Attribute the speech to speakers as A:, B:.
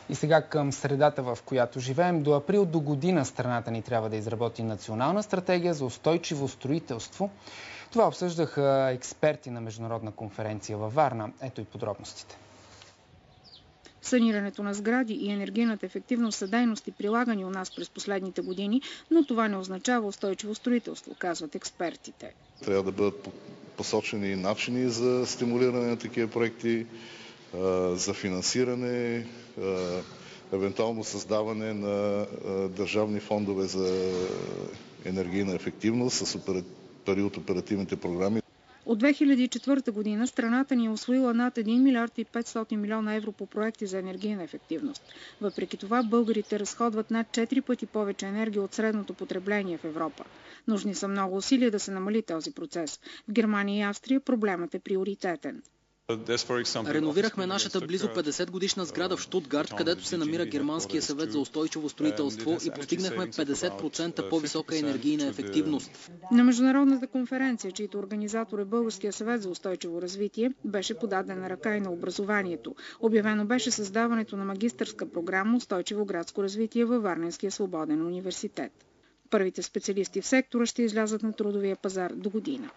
A: И сега към средата, в която живеем. До април до година страната ни трябва да изработи национална стратегия за устойчиво строителство. Това обсъждаха експерти на международна конференция във Варна. Ето и подробностите.
B: Санирането на сгради и енергийната ефективност са дейности, прилагани у нас през последните години, но това не означава устойчиво строителство, казват експертите.
C: Трябва да бъдат посочени начини за стимулиране на такива проекти, за финансиране, евентуално създаване на държавни фондове за енергийна ефективност с пари от оперативните програми.
B: От 2004 година страната ни е усвоила над 1 милиард и 500 милиона евро по проекти за енергийна ефективност. Въпреки това, българите разходват над 4 пъти повече енергия от средното потребление в Европа. Нужни са много усилия да се намали този процес. В Германия и Австрия проблемът е приоритетен.
D: Реновирахме нашата близо 50 годишна сграда в Щутгарт, където се намира Германския съвет за устойчиво строителство и постигнахме 50% по-висока енергийна ефективност.
B: На международната конференция, чийто организатор е Българския съвет за устойчиво развитие, беше подадена ръка и на образованието. Обявено беше създаването на магистърска програма Устойчиво градско развитие във Варненския свободен университет. Първите специалисти в сектора ще излязат на трудовия пазар до година.